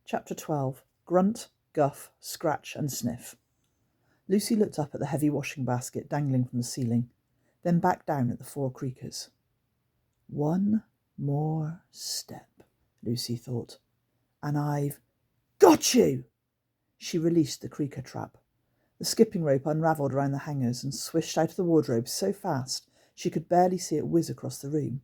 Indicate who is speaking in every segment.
Speaker 1: Chapter 12. Grunt, Guff, Scratch and Sniff. Lucy looked up at the heavy washing basket dangling from the ceiling, then back down at the 4 Creakers. One more step, Lucy thought, and I've got you! She released the Creaker trap. The skipping rope unravelled around the hangers and swished out of the wardrobe so fast she could barely see it whiz across the room.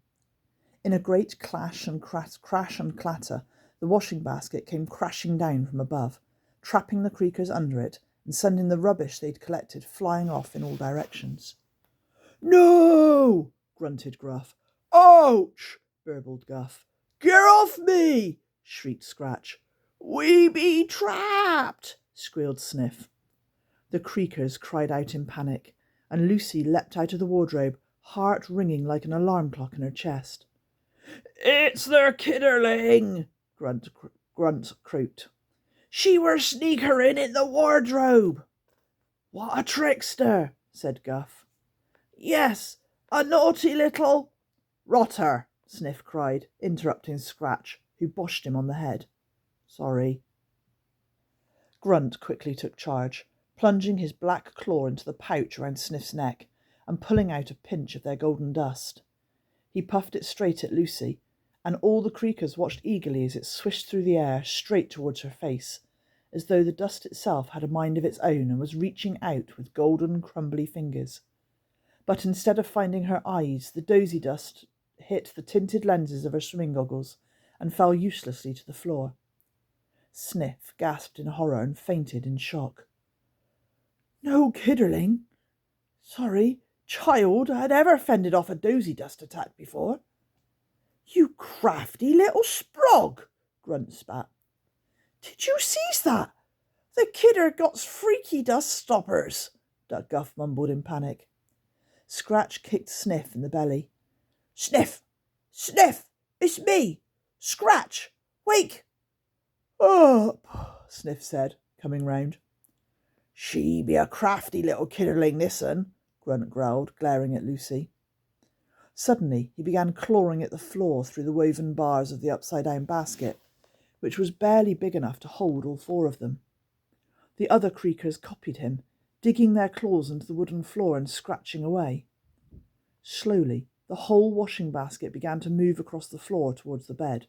Speaker 1: In a great crash and clatter, the washing basket came crashing down from above, trapping the Creakers under it and sending the rubbish they'd collected flying off in all directions. "No!" grunted Gruff. "Ouch!" burbled Guff. "Get off me!" shrieked Scratch. "We be trapped!" squealed Sniff. The Creakers cried out in panic, and Lucy leapt out of the wardrobe, heart ringing like an alarm clock in her chest. "It's their kidderling!" Grunt croaked. "She were sneakering in the wardrobe." "What a trickster!" said Guff. "Yes, a naughty little—" "Rotter!" Sniff cried, interrupting Scratch, who boshed him on the head. "Sorry." Grunt quickly took charge, plunging his black claw into the pouch around Sniff's neck and pulling out a pinch of their golden dust. He puffed it straight at Lucy, and all the Creakers watched eagerly as it swished through the air straight towards her face, as though the dust itself had a mind of its own and was reaching out with golden, crumbly fingers. But instead of finding her eyes, the dozy dust hit the tinted lenses of her swimming goggles and fell uselessly to the floor. Sniff gasped in horror and fainted in shock. "No kidderling. Sorry, child, I'd ever fended off a dozy dust attack before." "You crafty little sprog," Grunt spat. "Did you seize that? The kidder got's freaky dust stoppers," Guff mumbled in panic. Scratch kicked Sniff in the belly. "Sniff! Sniff! It's me! Scratch! Wake!" "Up," Sniff said, coming round. "She be a crafty little kidderling, this un," Grunt growled, glaring at Lucy. Suddenly he began clawing at the floor through the woven bars of the upside-down basket, which was barely big enough to hold all 4 of them. The other Creakers copied him, digging their claws into the wooden floor and scratching away. Slowly, the whole washing basket began to move across the floor towards the bed.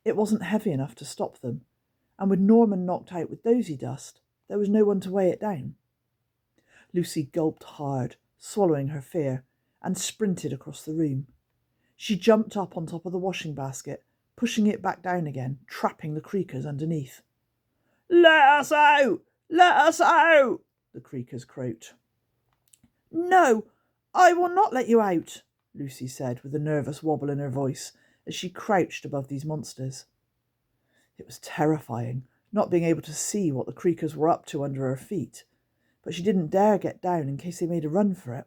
Speaker 1: It wasn't heavy enough to stop them, and with Norman knocked out with dozy dust, there was no one to weigh it down. Lucy gulped hard, swallowing her fear, and sprinted across the room. She jumped up on top of the washing basket, pushing it back down again, trapping the Creakers underneath. "Let us out! Let us out!" the Creakers croaked. "No, I will not let you out," Lucy said, with a nervous wobble in her voice as she crouched above these monsters. It was terrifying, not being able to see what the Creakers were up to under her feet, but she didn't dare get down in case they made a run for it.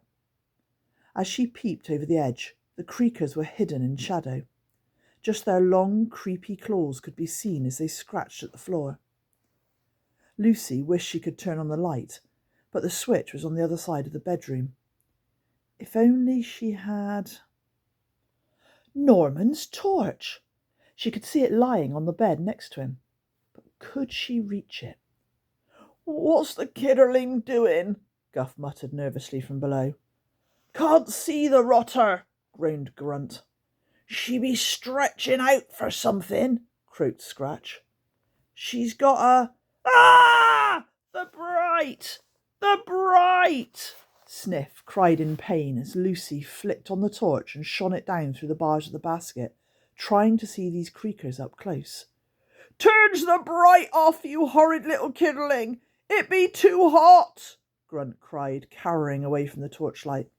Speaker 1: As she peeped over the edge, the Creakers were hidden in shadow. Just their long, creepy claws could be seen as they scratched at the floor. Lucy wished she could turn on the light, but the switch was on the other side of the bedroom. If only she had... Norman's torch! She could see it lying on the bed next to him. But could she reach it? "What's the kidderling doing?" Guff muttered nervously from below. "Can't see the rotter," groaned Grunt. "She be stretching out for something," croaked Scratch. "She's got a—" "Ah! The bright! The bright!" Sniff cried in pain as Lucy flicked on the torch and shone it down through the bars of the basket, trying to see these Creakers up close. "Turns the bright off, you horrid little kidderling! It be too hot!" Grunt cried, cowering away from the torchlight.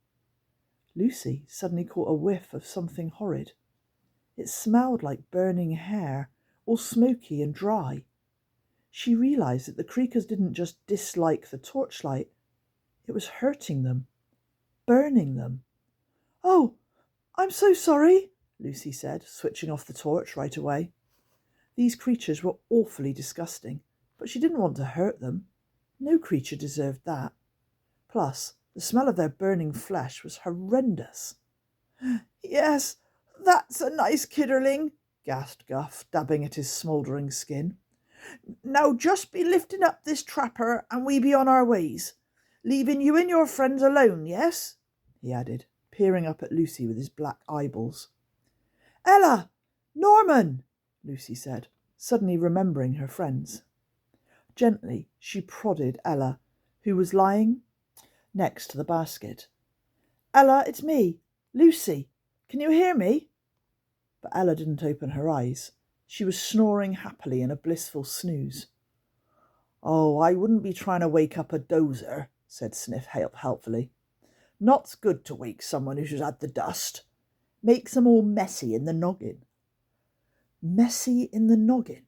Speaker 1: Lucy suddenly caught a whiff of something horrid. It smelled like burning hair, all smoky and dry. She realised that the Creakers didn't just dislike the torchlight, it was hurting them, burning them. "Oh, I'm so sorry," Lucy said, switching off the torch right away. These creatures were awfully disgusting, but she didn't want to hurt them. No creature deserved that. Plus, the smell of their burning flesh was horrendous. "Yes, that's a nice kidderling," gasped Guff, dabbing at his smouldering skin. Now just be lifting up this trapper and we be on our ways, leaving you and your friends alone, yes? He added, peering up at Lucy with his black eyeballs. Ella! Norman! Lucy said, suddenly remembering her friends. Gently, she prodded Ella, who was lying next to the basket. Ella, it's me, Lucy. Can you hear me? But Ella didn't open her eyes. She was snoring happily in a blissful snooze. Oh, I wouldn't be trying to wake up a dozer, said Sniff helpfully. Not good to wake someone who's had the dust. Makes them all messy in the noggin. Messy in the noggin?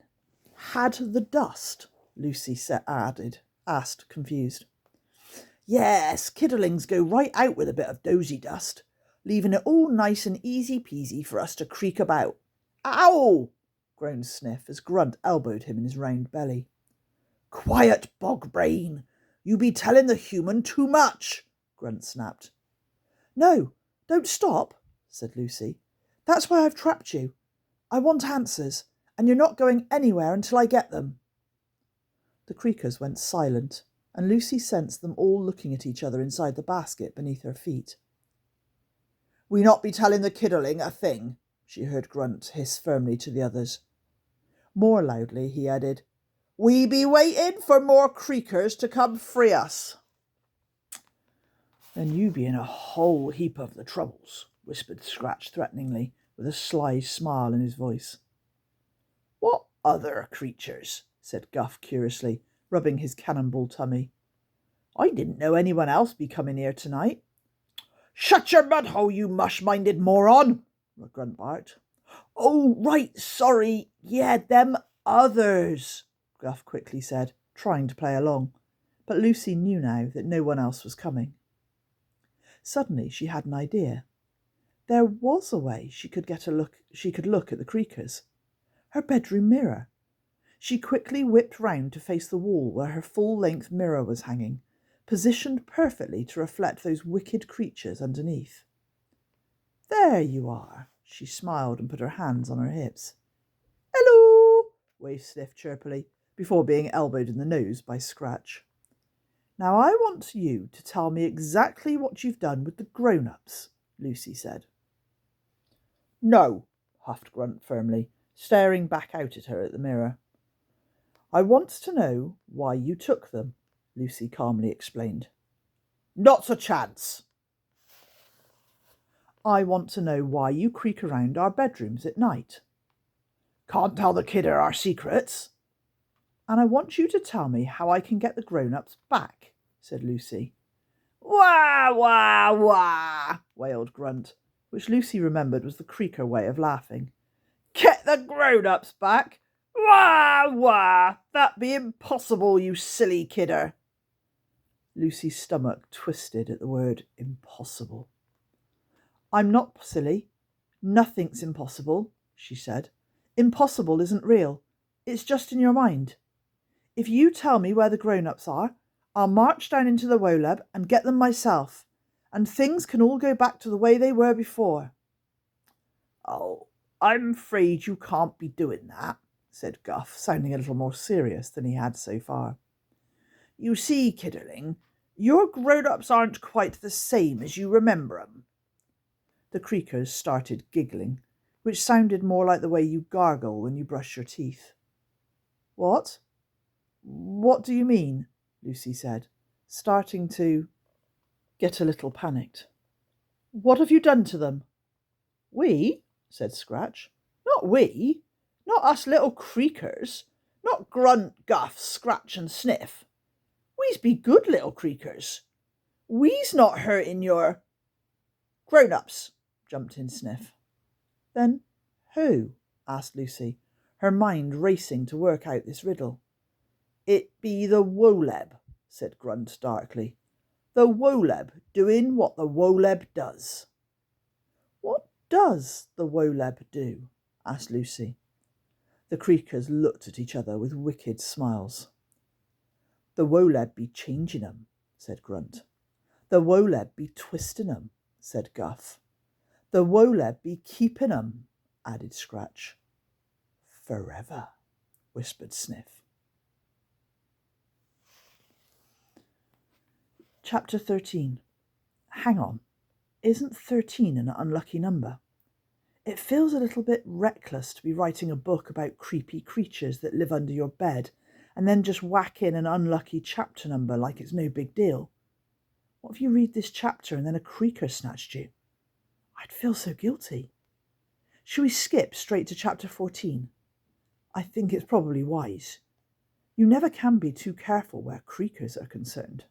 Speaker 1: Had the dust? Lucy asked, confused. Yes, kidderlings go right out with a bit of dozy dust, leaving it all nice and easy peasy for us to creak about. Ow! Groaned Sniff as Grunt elbowed him in his round belly. Quiet, bog brain! You be telling the human too much, Grunt snapped. No, don't stop, said Lucy. That's why I've trapped you. I want answers, and you're not going anywhere until I get them. The Creakers went silent, and Lucy sensed them all looking at each other inside the basket beneath her feet. We not be telling the kidderling a thing, she heard Grunt hiss firmly to the others. More loudly, he added, We be waiting for more Creakers to come free us. Then you be in a whole heap of the troubles, whispered Scratch threateningly, with a sly smile in his voice. What other creatures? Said Guff curiously, rubbing his cannonball tummy. I didn't know anyone else be coming here tonight. Shut your mud hole, you mush-minded moron, Grunt barked. Oh, right, sorry. Yeah, them others, Guff quickly said, trying to play along. But Lucy knew now that no one else was coming. Suddenly she had an idea. There was a way she could look at the Creakers. Her bedroom mirror. She quickly whipped round to face the wall where her full-length mirror was hanging, positioned perfectly to reflect those wicked creatures underneath. There you are, she smiled and put her hands on her hips. Hello, waved Sniff chirpily, before being elbowed in the nose by Scratch. Now I want you to tell me exactly what you've done with the grown-ups, Lucy said. No, huffed Grunt firmly, staring back out at her at the mirror. I want to know why you took them, Lucy calmly explained. Not a chance. I want to know why you creak around our bedrooms at night. Can't tell the kidder our secrets. And I want you to tell me how I can get the grown-ups back, said Lucy. Wah, wah, wah, wailed Grunt, which Lucy remembered was the Creaker way of laughing. Get the grown-ups back? Wah, wah, that be impossible, you silly kidder. Lucy's stomach twisted at the word impossible. I'm not silly. Nothing's impossible, she said. Impossible isn't real. It's just in your mind. If you tell me where the grown-ups are, I'll march down into the Woleb and get them myself, and things can all go back to the way they were before. Oh, I'm afraid you can't be doing that, said Guff, sounding a little more serious than he had so far. You see, kidderling, your grown-ups aren't quite the same as you remember 'em. The Creakers started giggling, which sounded more like the way you gargle when you brush your teeth. What? What do you mean? Lucy said, starting to get a little panicked. What have you done to them? We? Said Scratch. Not we. Not us little Creakers. Not Grunt, Guff, Scratch and Sniff. We's be good little Creakers. We's not hurting your... Grown-ups, jumped in Sniff. Then who? Asked Lucy, her mind racing to work out this riddle. It be the Woleb, said Grunt darkly. The Woleb doing what the Woleb does. What does the Woleb do? Asked Lucy. The Creakers looked at each other with wicked smiles. The Woleb be changing 'em, said Grunt. The Woleb be twisting 'em, said Guff. The Woleb be keeping 'em, added Scratch. Forever, whispered Sniff. Chapter 13. Hang on, isn't 13 an unlucky number? It feels a little bit reckless to be writing a book about creepy creatures that live under your bed and then just whack in an unlucky chapter number like it's no big deal. What if you read this chapter and then a creaker snatched you? I'd feel so guilty. Should we skip straight to chapter 14? I think it's probably wise. You never can be too careful where creakers are concerned.